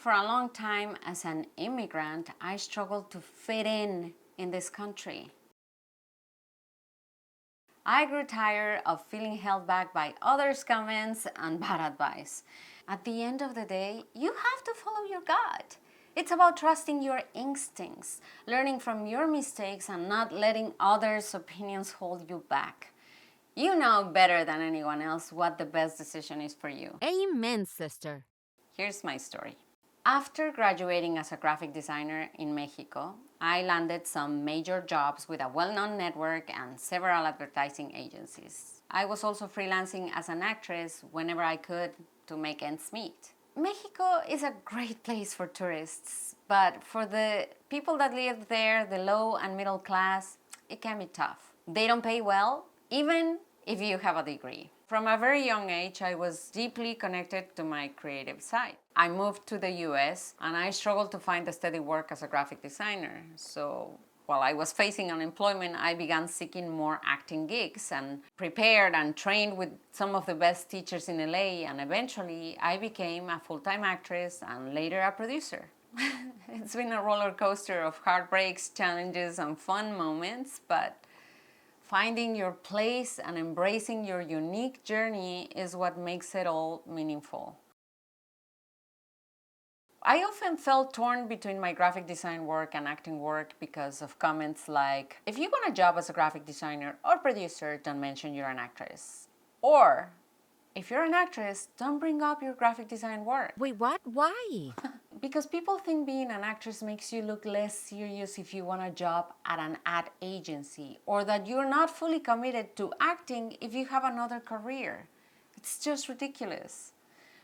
For a long time, as an immigrant, I struggled to fit in this country. I grew tired of feeling held back by others' comments and bad advice. At the end of the day, you have to follow your gut. It's about trusting your instincts, learning from your mistakes, and not letting others' opinions hold you back. You know better than anyone else what the best decision is for you. Amen, sister. Here's my story. After graduating as a graphic designer in Mexico, I landed some major jobs with a well-known network and several advertising agencies. I was also freelancing as an actress whenever I could to make ends meet. Mexico is a great place for tourists, but for the people that live there, the low and middle class, it can be tough. They don't pay well, even if you have a degree. From a very young age, I was deeply connected to my creative side. I moved to the US and I struggled to find a steady work as a graphic designer. So while I was facing unemployment, I began seeking more acting gigs and prepared and trained with some of the best teachers in LA, and eventually I became a full-time actress and later a producer. It's been a roller coaster of heartbreaks, challenges, and fun moments, but finding your place and embracing your unique journey is what makes it all meaningful. I often felt torn between my graphic design work and acting work because of comments like, if you want a job as a graphic designer or producer, don't mention you're an actress. Or, if you're an actress, don't bring up your graphic design work. Wait, what? Why? Because people think being an actress makes you look less serious if you want a job at an ad agency, or that you're not fully committed to acting if you have another career. It's just ridiculous.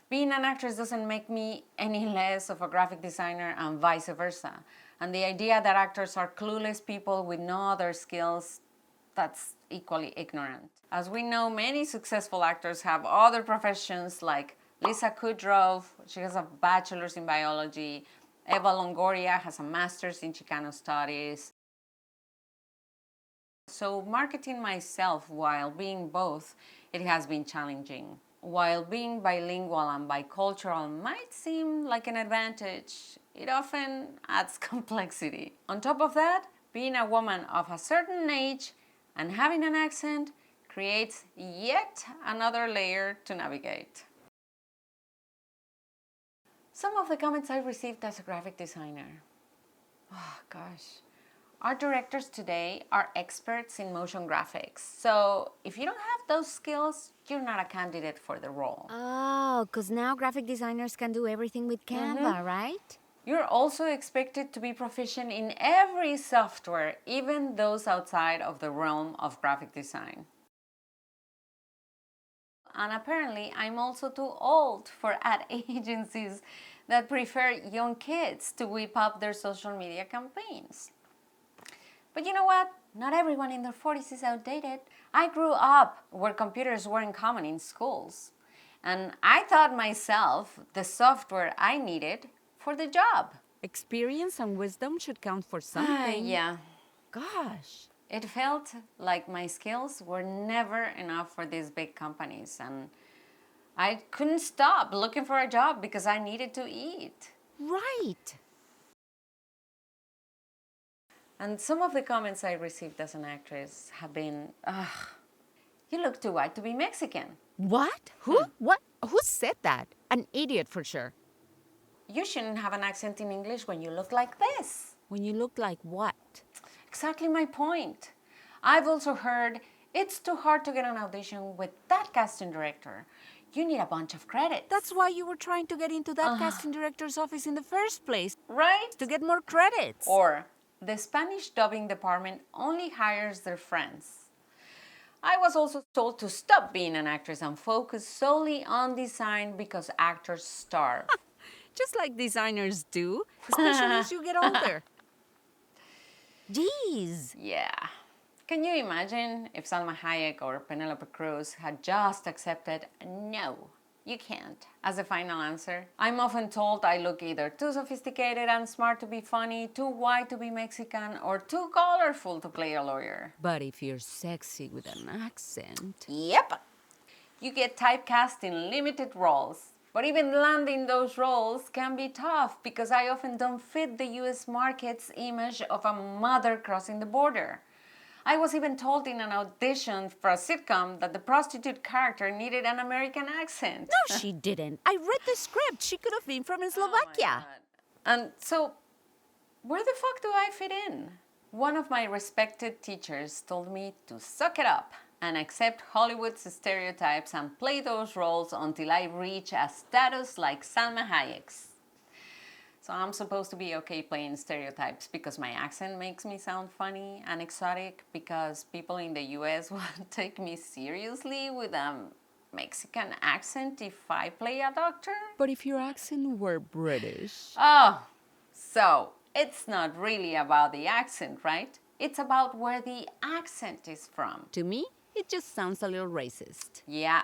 Being an actress doesn't make me any less of a graphic designer and vice versa. And the idea that actors are clueless people with no other skills, that's equally ignorant. As we know, many successful actors have other professions like Lisa Kudrow, she has a bachelor's in biology. Eva Longoria has a master's in Chicano studies. So marketing myself while being both, it has been challenging. While being bilingual and bicultural might seem like an advantage, it often adds complexity. On top of that, being a woman of a certain age and having an accent creates yet another layer to navigate. Some of the comments I received as a graphic designer. Oh gosh. Art directors today are experts in motion graphics. So if you don't have those skills, you're not a candidate for the role. Oh, because now graphic designers can do everything with Canva, right? You're also expected to be proficient in every software, even those outside of the realm of graphic design. And apparently, I'm also too old for ad agencies that prefer young kids to whip up their social media campaigns. But you know what? Not everyone in their 40s is outdated. I grew up where computers weren't common in schools. And I taught myself the software I needed for the job. Experience and wisdom should count for something. Yeah. Gosh. It felt like my skills were never enough for these big companies, and I couldn't stop looking for a job because I needed to eat. Right. And some of the comments I received as an actress have been, you look too white to be Mexican. What? Who? What? Who said that? An idiot for sure. You shouldn't have an accent in English when you look like this. When you look like what? Exactly my point. I've also heard it's too hard to get an audition with that casting director. You need a bunch of credits. That's why you were trying to get into that casting director's office in the first place. Right? To get more credits. Or the Spanish dubbing department only hires their friends. I was also told to stop being an actress and focus solely on design because actors starve. Just like designers do, especially as you get older. Jeez. Yeah. Can you imagine if Salma Hayek or Penelope Cruz had just accepted no, you can't as a final answer? I'm often told I look either too sophisticated and smart to be funny, too white to be Mexican, or too colorful to play a lawyer. But if you're sexy with an accent... Yep. You get typecast in limited roles. But even landing those roles can be tough because I often don't fit the US market's image of a mother crossing the border. I was even told in an audition for a sitcom that the prostitute character needed an American accent. No, she didn't. I read the script. She could have been from Slovakia. And so, where the fuck do I fit in? One of my respected teachers told me to suck it up and accept Hollywood's stereotypes and play those roles until I reach a status like Salma Hayek's. So I'm supposed to be okay playing stereotypes because my accent makes me sound funny and exotic, because people in the US won't take me seriously with a Mexican accent if I play a doctor? But if your accent were British... Oh, so it's not really about the accent, right? It's about where the accent is from. To me, it just sounds a little racist. Yeah.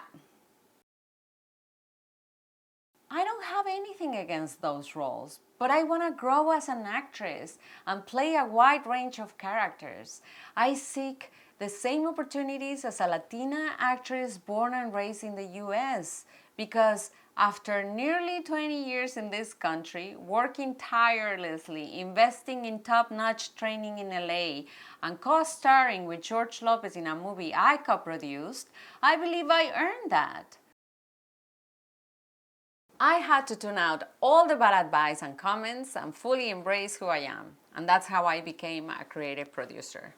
I don't have anything against those roles, but I want to grow as an actress and play a wide range of characters. I seek the same opportunities as a Latina actress born and raised in the US, because after nearly 20 years in this country, working tirelessly, investing in top-notch training in LA, and co-starring with George Lopez in a movie I co-produced, I believe I earned that. I had to tune out all the bad advice and comments and fully embrace who I am. And that's how I became a creative producer.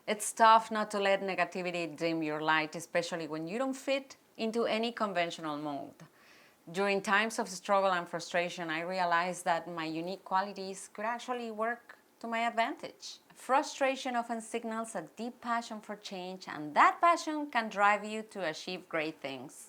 It's tough not to let negativity dim your light, especially when you don't fit into any conventional mold. During times of struggle and frustration, I realized that my unique qualities could actually work to my advantage. Frustration often signals a deep passion for change, and that passion can drive you to achieve great things.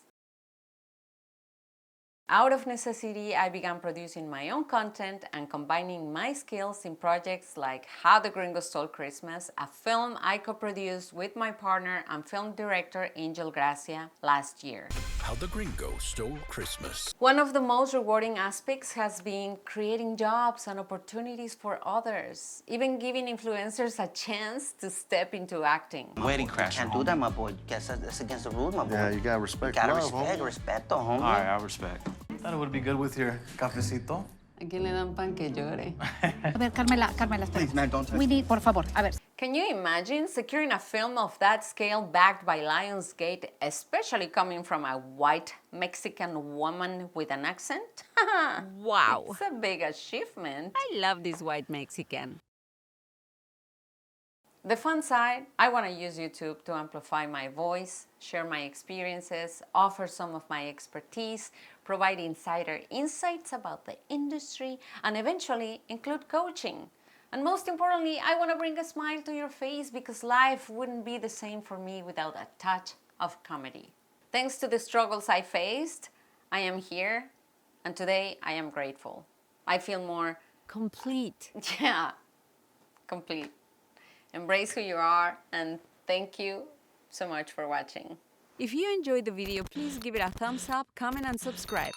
Out of necessity, I began producing my own content and combining my skills in projects like How the Gringo Stole Christmas, a film I co-produced with my partner and film director Angel Gracia last year. How the Gringo Stole Christmas. One of the most rewarding aspects has been creating jobs and opportunities for others, even giving influencers a chance to step into acting. Wedding crash. Can't do that, my boy. That's against the rules, my boy. Yeah, you gotta respect You gotta love, respect, homie. respeto, homie. All right, I respect. Thought it would be good with your cafecito. ¿A quién le dan pan que llore? A ver, Carmela, Please, man, don't touch we need, por favor, a ver. Can you imagine securing a film of that scale backed by Lionsgate, especially coming from a white Mexican woman with an accent? Wow. It's a big achievement. I love this white Mexican. The fun side, I want to use YouTube to amplify my voice, share my experiences, offer some of my expertise, provide insider insights about the industry, and eventually include coaching. And most importantly, I want to bring a smile to your face, because life wouldn't be the same for me without a touch of comedy. Thanks to the struggles I faced, I am here, and today I am grateful. I feel more Complete. complete. Embrace who you are, and thank you so much for watching. If you enjoyed the video, please give it a thumbs up, comment, and subscribe.